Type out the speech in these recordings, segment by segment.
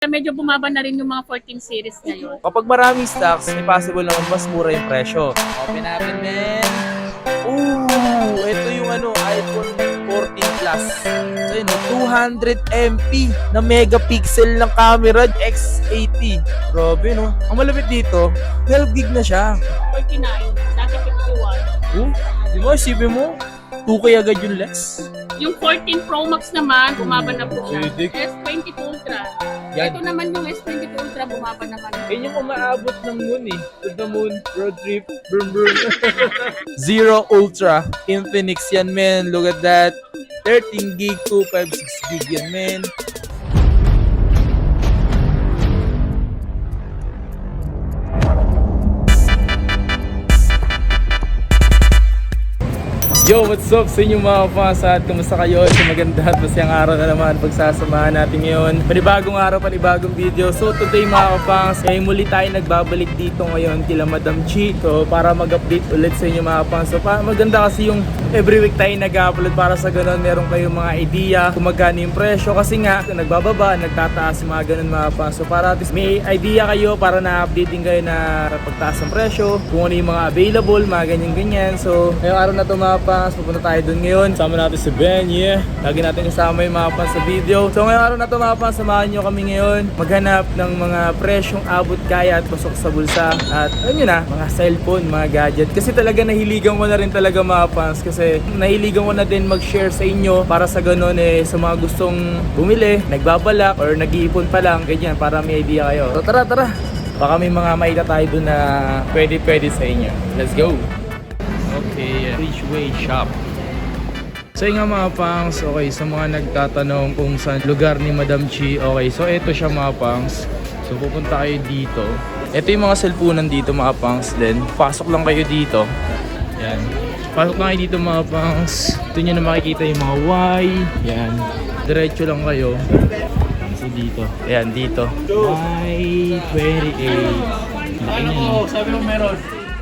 Medyo bumaba na rin yung mga 14 series ngayon. Kapag maraming stocks, may possible naman mas mura yung presyo. Open natin, men. Ooh, ito yung iPhone 14 Plus. So yun, 200 MP na megapixel ng camera, X80. Grabe, no? Ang malapit dito, 12 gig na siya. 49, dati 51. Di ba, isipin mo, 2K agad yung less. Yung 14 Pro Max naman, bumaba na po siya. Pwede. S22 Ultra. Yan. Ito naman yung S22 Ultra, bumaba naman. Yun yung umaabot ng moon eh. To the moon, road trip, brum brum. Zero Ultra, Infinix yan, men. Look at that. 13 gig, 256 gig yan, men. Yo, what's up sa inyo mga fans at kumusta kayo? Sa maganda at masayang araw na naman pagsasamahan natin ngayon. Panibagong araw, panibagong video. So today mga fans, ay muli tayo nagbabalik dito ngayon kila Madam Chi. So para mag-update ulit sa inyo mga fans. So maganda kasi yung every week tayo nag-upload para sa ganun meron kayong mga idea kung magkano yung presyo. Kasi nga nagbababa, nagtataas mga ganun mga fans. So para at least may idea kayo para na-update din kayo na pagtaas ng presyo. Kung ano yung mga available, mga ganyan-ganyan. So ngayong araw na ito mga fans, pupunta tayo dun ngayon. Sama natin si Ben, yeah. Lagi natin kasama yung mga fans sa video. So ngayong araw na ito mga fans, samahan nyo kami ngayon maghanap ng mga presyong abot kaya at pasok sa bulsa. At alam nyo na, mga cellphone, mga gadget. Kasi talaga nahiligan ko na rin talaga mga fans. Kasi nahiligan ko na din mag-share sa inyo para sa ganun sa mga gustong bumili, nagbabalak or nag-iipon pa lang, ganyan, para may idea kayo. So tara. Baka may mga maita tayo dun na pwede sa inyo. Let's go! Okay, Ridgeway Shop. So yun nga mga pangs, okay, sa mga nagtatanong kung saan lugar ni Madam Chi, okay, so ito siya mga pangs. So pupunta kayo dito. Ito yung mga cellphone dito mga pangs din. Pasok lang kayo dito. Yan. Pasok lang kayo dito mga pangs. Ito nyo na makikita yung mga Y. Yan. Diretso lang kayo. So dito. Ayan, dito. Y28. Ano? Sabi mo meron.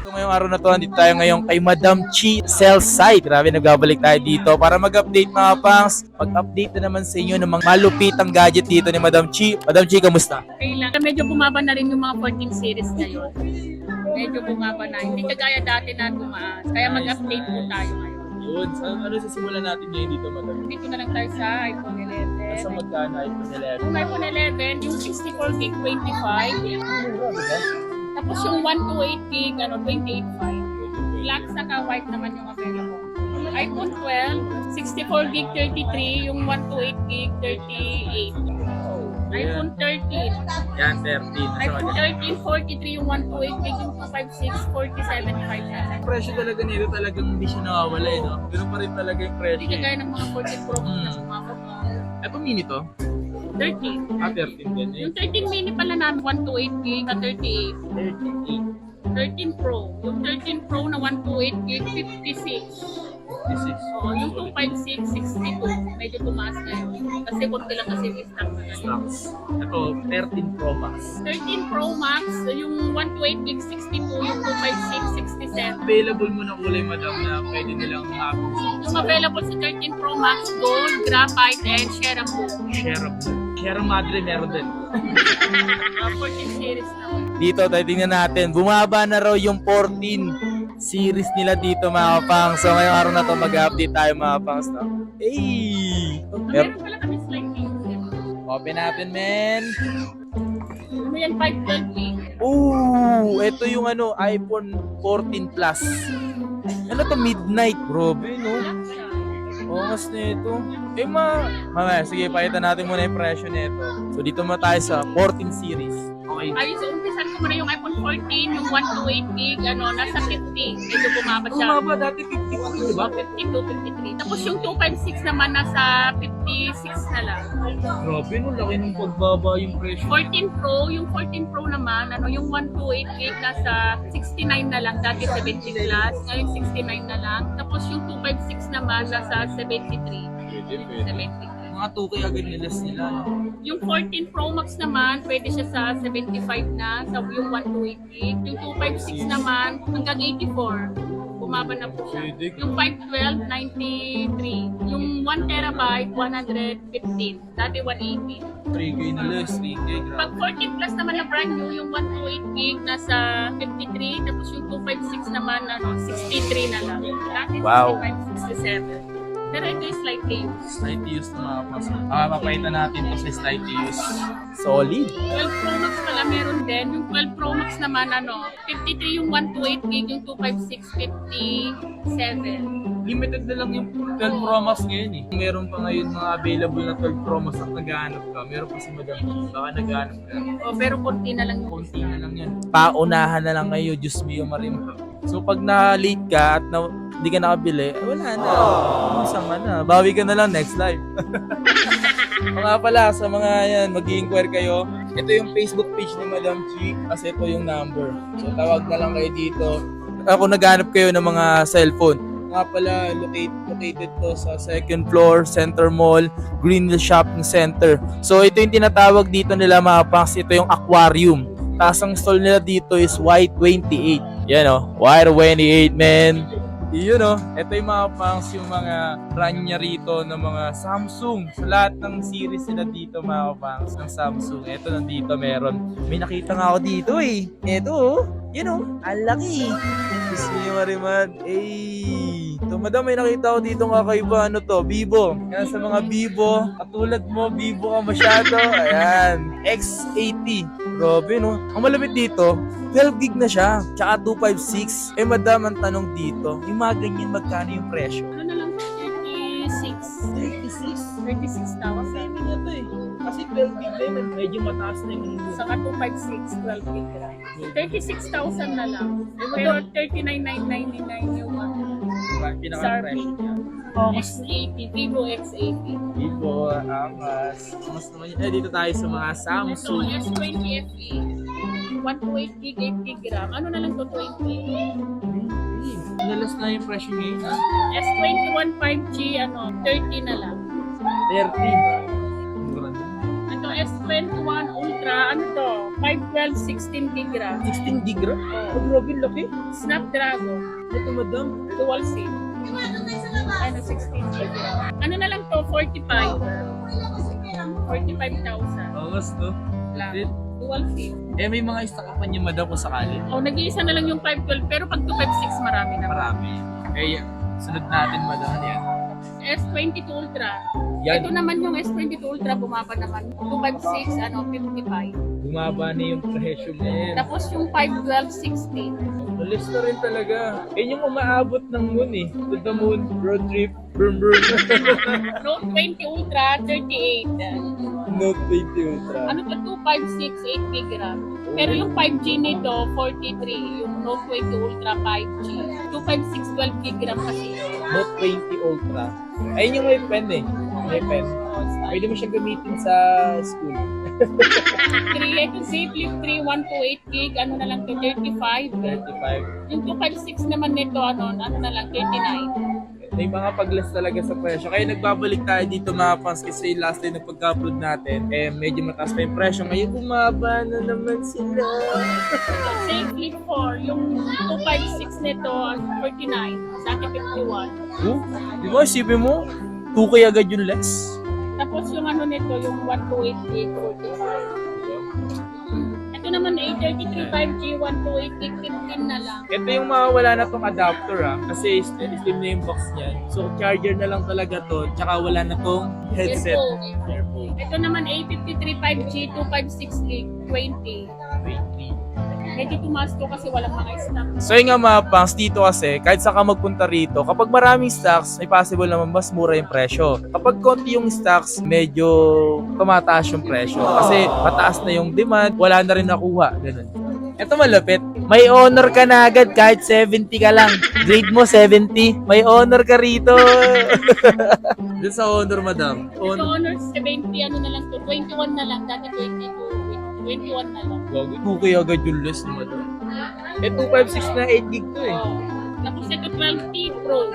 Ngayong araw na to, andito tayo ngayon kay Madam Chi Cell Site. Grabe, nagbabalik tayo dito para mag-update mga pangs. Mag-update na naman sa inyo ng mga malupitang gadget dito ni Madam Chi. Madam Chi, kamusta? Okay lang. Medyo bumaba na rin yung mga 14 series ngayon. Medyo bumaba na. Hindi kagaya dati na tumaas. Kaya mag-update po tayo ngayon. Yun, ano sisimulan natin ngayon dito, Madam? Dito na lang tayo sa iPhone 11. Sa magkano iPhone 11? Yung iPhone 11, yung 64 gig 25. Tapos yung 128 gig, 28.5. Black saka white naman yung available. iPhone 12, 64 gig 33, yung 128 gig 38. iPhone 13. Yan, 13. iPhone 13, 43, yung 128 gig, yung 256, 47.5. Presyo talaga nito talagang hindi siya nawawala no? Ganun pa rin talaga yung presyo. Hindi kagaya ng mga 14 Pro na sumabot. Ito mini to? 13. 13 din Yung 13 mini pala namin, 128 gig na 38. 13 Pro. Yung 13 Pro na 128 gig, 56. 56. Oo, yung 256, 62. Medyo tumaas na yun. Kasi konti lang kasi yung stock na yun. Stocks. Ito, 13 Pro Max. 13 Pro Max, yung 128 gig, 62. Yung 256, 67. Available mo na kulay, Madam, na pwede nilang access. Yung available sa 13 Pro Max, Gold, Graphite, and Shareable. Share Madre meron din. 14 series na. Dito, tayo tingnan natin. Bumaba na raw yung 14 series nila dito mga pangs. So ngayong araw na to mag-update tayo mga pangs. No? Hey! Meron pala kami sliding. Open natin, men. Ano yan, 512 gig? Ooh, ito yung iPhone 14 Plus. Ano to, midnight? Grabe, no? Ongas na ito. Mamaya, sige, pakita natin muna yung presyo nito. So dito mo tayo sa 14 series. Okay. Ayun, so umpisan ko muna yung iPhone 14, yung 128 gig, nasa 50. Medyo bumaba siya. Bumaba dati 52, di ba? 52, 53. Tapos yung 256 naman nasa 56 na lang. Grabe, no, laki ng pagbaba yung presyo. 14 Pro, yung 14 Pro naman, yung 128 gig nasa 69 na lang, dati 70 plus, ngayon 69 na lang. Tapos yung 256 naman nasa 73. 73. Mga 2K agad nilas nila. No? Yung 14 Pro Max naman, pwede siya sa 75 na, sa yung 128 gig. Yung 256 naman, hanggang 84. bumaba na po siya. Pwede. Yung 512, 93. Yung 1 terabyte, 115. Dati 180. 3K na less, 3K, Pag grabe. 40 plus naman na brand new, yung 128 gig nasa 53, tapos yung 256 naman, 63 na lang. Dati Wow. 65, 67. Pero ito is slightly used. Slightly used na mga paps. Papaitan natin to sa slightly used. Solid. 12 Pro Max pala meron din. Yung 12 Pro Max naman, 53 yung 128 gig, yung 256, 57. Limited na lang yung 12 Pro Max ngayon eh. Meron pa ngayon mga available na 12 Pro Max at naghahanap ka. Meron pa si Madam. Baka naghahanap ka. Oh, pero konti na lang yung Konti na lang yan. Paunahan na lang kayo, Diyos mio marimba. So pag na-late ka at hindi ka nakabili, wala na. Isang na. Bawi ka na lang next live. Mga pala, sa mga yan, mag-i-inquire kayo. Ito yung Facebook page ni Madam Chi kasi ito yung number. So tawag na lang kayo dito. Ako naghanap kayo ng mga cellphone. Nga pala, located to sa second floor, Center Mall, Greenville Shopping Center. So ito yung tinatawag dito nila mga pangs, ito yung aquarium. Tapos ang stall nila dito is Y28. Yan o, Y28 man. Yun o, ito yung mga pangs, yung mga brand niya rito ng mga Samsung. Sa lahat ng series nila dito mga pangs ng Samsung. Ito nandito meron. May nakita nga ako dito eh. Ito o, yun o, ang laki. Gusto niyo marimad. Ito madam, may nakita ko dito kakaiba. Ano to? Vivo. Yan sa mga Vivo. Katulad mo, Vivo ka masyado. Ayan. X80. Grabe no. Ang malapit dito, 12 gig na siya. Tsaka 256. Eh madam, ang tanong dito, yung mga ganyan, magkano yung presyo? ano na lang, 36. 36,000. Same nga to eh. Kasi 12 gig na yun, medyo mataas na yung Saka 256, 12 gig. 36,000 na lang. Pero 39,999 yung pinaka-presyo niya. X80, Vivo X80. Vivo, Angas. Mas naman yun. Eh, dito tayo sa mga Ito, Samsung. S20 FE. 128 gig, 8 gig RAM. Ano na lang to, 20? Nalas na yung presyo ngayon ha? S21 5G, 30 na lang. 30. Ito, S21 Ultra, ano to? 512, 16 gig RAM. 16 gig RAM? Oh, grabe, laki. Snapdragon, Ito madam. dual SIM. 16 gig RAM. Ano na lang to, 45. 45,000 Angas to. lang. Legit. Dual SIM. Eh, may mga stock ka pa niya madam kung sakali. Oh, nag-iisa na lang yung 512, pero pag 256 marami na. Marami. Eh, sunod natin madam yan. S22 Ultra. Yan. Ito naman yung S22 Ultra, bumaba naman. 256, 55. Bumaba na yung presyo ngayon. Tapos yung 512, 16. Malis na rin talaga. Yan yung umaabot ng moon eh. To the moon, road trip, brum brum. Note 20 Ultra, 38. Note 20 Ultra. Ano to, 256, 8 gig RAM. Pero yung 5G nito, 43. Yung Note 20 Ultra 5G. 256, 12 gig RAM kasi. Note 20 Ultra. Ayun yung may pen eh. May pen. Pwede mo siya gamitin sa school. 3, ito Z Flip 3, 128 gig. Ano na lang to, 35. 35. Yung 256 naman nito, ano na lang, 39. May mga paglas talaga sa presyo. Kaya nagbabalik tayo dito mga fans kasi yung last time na pagka-upload natin, eh medyo mataas pa yung presyo. Ngayon bumaba na naman sila. Z Flip 4, yung 256 nito, 49. Sa akin, 51. Oh, di ba isipin mo? 2K agad yung less. Tapos yung ano nito, yung 128 gig, 45. Ito naman, 833 5G, 128 gig, 15 na lang. Ito yung mawawala na tong adapter kasi slim na yung box niyan. So charger na lang talaga to, tsaka wala na tong headset. Earphone. Ito naman, 853 5G, 256 gig, 20. Medyo tumaas to kasi walang mga stock. So yun nga mga pangs, dito kasi kahit saan ka magpunta rito, kapag maraming stocks, may possible naman mas mura yung presyo. Kapag konti yung stocks, medyo tumataas yung presyo. Kasi mataas na yung demand, wala na rin nakuha. Ganun. Ito malapit. May honor ka na agad kahit 70 ka lang. Grade mo 70. May honor ka rito. Dun sa honor, madam. Ito honors 70, ano na lang to, 21 na lang, dati 22. 21 na lang. Gagi, 2K agad yung list ni madam. Eh, 256 na 8 gig to eh. Oh. Tapos ito 12T Pro.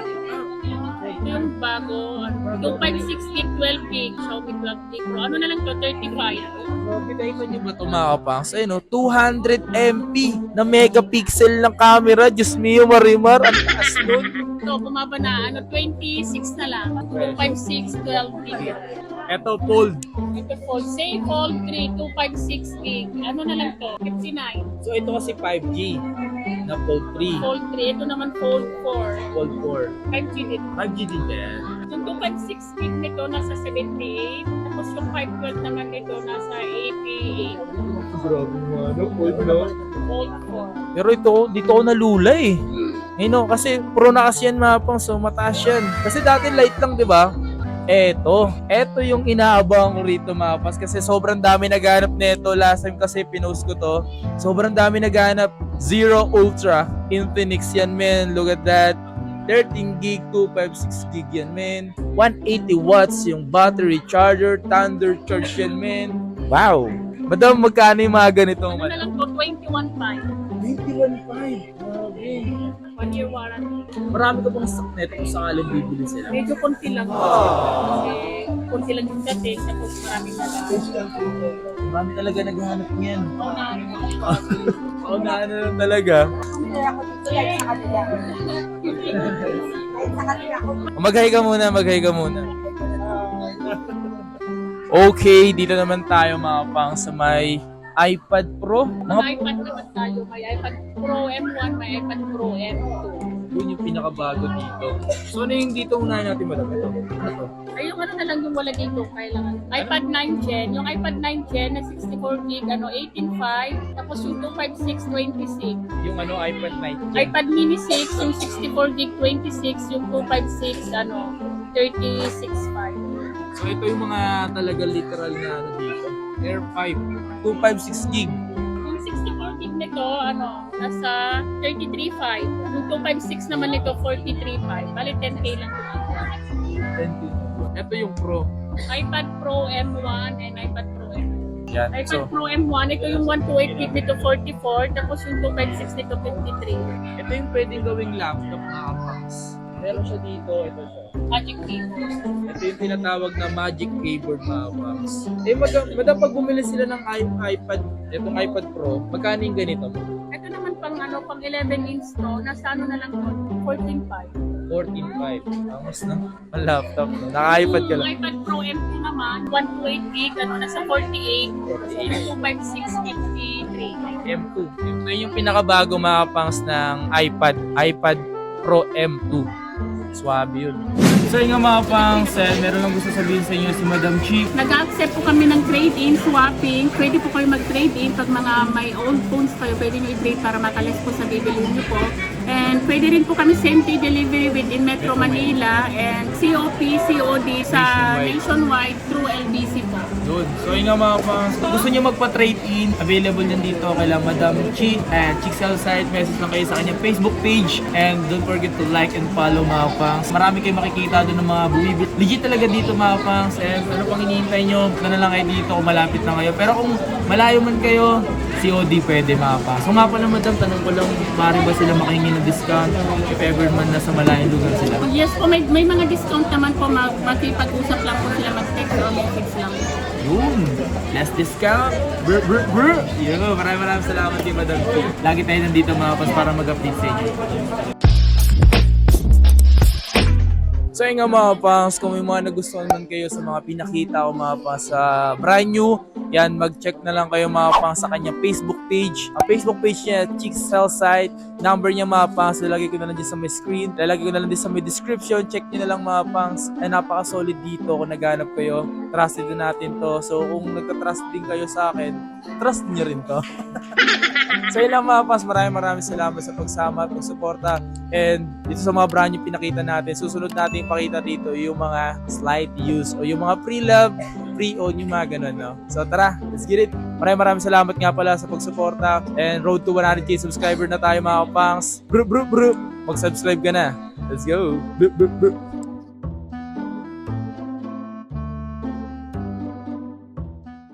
Yung naman bago, 256 gig, 12 gig, Xiaomi 12 gig Pro. Ano na lang to, 35. Kita nyo ba ito mga kapangs? Ayun o, 200 MP na megapixel ng camera. Diyos mio, Marimar. Ang taas nun. So, bumaba na, 26 na lang. 256, 12 gig. Ito, fold. Ito Fold, say Fold 3, 256 gig. Ano na lang to, 59. So, ito kasi 5G na fold 3. Fold 3, ito naman Fold 4. Fold 4. 5G din. 5G din yan. Yung 256 gig nito nasa 78. Tapos yung 512 naman nito nasa 88. Grabe mo, fold na. Fold 4. Pero ito, dito ako nalula eh. Ngayon, kasi pro na kasi yan mapang, so mataas yan. Kasi dati light lang, di ba? Eto yung inaabang ko rito mapas kasi sobrang dami naghanap nito. Last time kasi pinost ko to. Sobrang dami naghanap. Zero Ultra Infinix yan, men. Look at that. 13 gig, 256 gig yan, men. 180 watts yung battery charger. Thunder charge yan, men. Wow. Madam, magkano yung mga ganito? Ano na lang to, 21.5. 21.5. Grabe. 1 year warranty. Marami ka pang stock nito kung sakaling bibili sila. Medyo konti lang. Kasi konti lang yung dating. Tapos maraming na lang. Marami talaga naghahanap niyan. Oo na. Na lang talaga. Mag-hi ka muna. Okay, dito naman tayo mga pang sa may iPad Pro. May iPad naman tayo. May iPad Pro M1, may iPad Pro M2. Yun yung pinakabago dito. So ano yung dito unahin natin madam? Ito. Ay, yung ano na lang yung wala dito, kailangan. iPad 9 Gen. Yung iPad 9 Gen na 64 gig, 18.5. Tapos yung 256, 26. Yung iPad 9. iPad mini 6, yung 64 gig, 26. Yung 256, 36.5. So ito yung mga talaga literal na dito. Air 5. 256 gig. Yung 64 gig nito, nasa 33.5. Yung 256 naman nito, 43.5. Bali 10K lang. 10 gig. Ito yung Pro. iPad Pro M1 and iPad Pro M2. Yan. iPad So, Pro M1, ito yung 128 gig nito 44, tapos yung 256 nito 53. ito yung pwedeng gawing laptop na kapangs. Meron siya dito, ito siya. Magic keyboard. Ito yung tinatawag na Magic Keyboard mga kapangs. Madam, pag bumili sila ng iPad, itong iPad Pro, magkano yung ganito? Ito naman pang 11 inch to, nasa na lang to, 14.5. 14.5. Angos na. Ang laptop. No? Naka-iPad ka Yung lang. iPad Pro M2 naman, 128 gig, nasa 48. 256, 53. M2. Ito yung pinakabago mga kapangs ng iPad Pro M2. Swabe yun. So yun nga mga pangs, meron lang gusto sabihin sa inyo si Madam Chief. Nag-accept po kami ng trade-in, swapping. Pwede po kayo mag-trade-in pag mga may old phones kayo, pwede nyo i-trade para makalas po sa bibili nyo po. And pwede rin po kami same-day delivery within Metro Manila and COP, COD sa nationwide through LBC po. Yun. So yun nga mga pangs, kung gusto nyo magpa-trade-in, available yan dito kay Madam Chi and Chixel site. Message lang kayo sa kanyang Facebook page and don't forget to like and follow mga pangs. Marami kayo makikita doon ng mga buwibit. Legit talaga dito mga pangs. And ano pang hinihintay nyo, na lang kayo dito kung malapit na kayo. Pero kung malayo man kayo, COD pwede mga pangs. So nga pala madam, tanong ko lang, maaari ba sila makahingi ng discount if ever man nasa malayong lugar sila? Yes po, may mga discount naman po, makipag-usap lang po sila, mag-text or message lang. Yun! Less discount! Brr, brr, brr! Yun, maraming salamat kay Madam Chi. Lagi tayo nandito mga pangs para mag-update sa inyo. So yun nga mga pangs, kung may mga nagustuhan man kayo sa mga pinakita ko mga pangs sa brand new, yan, mag-check na lang kayo mga pangs sa kanyang Facebook page. Ang Facebook page niya, Chixel site. Number niya mga pangs, lalagay ko na lang din sa my screen. Lalagay ko na lang din sa my description. Check niyo na lang mga pangs. Ay napaka-solid dito kung naghanap kayo. Trusted na natin to. So kung nagka-trust din kayo sa akin, trust niyo rin to. So yun lang mga pangs, maraming salamat sa pagsama at pagsuporta. And dito sa mga brand yung pinakita natin, susunod natin ipakita dito yung mga slight use o yung mga pre-love, pre-own, yung mga ganun, no? So tara, let's get it! Maraming salamat nga pala sa pagsuporta. And road to 100k subscriber na tayo mga pangs. Mag-subscribe ka na. Let's go!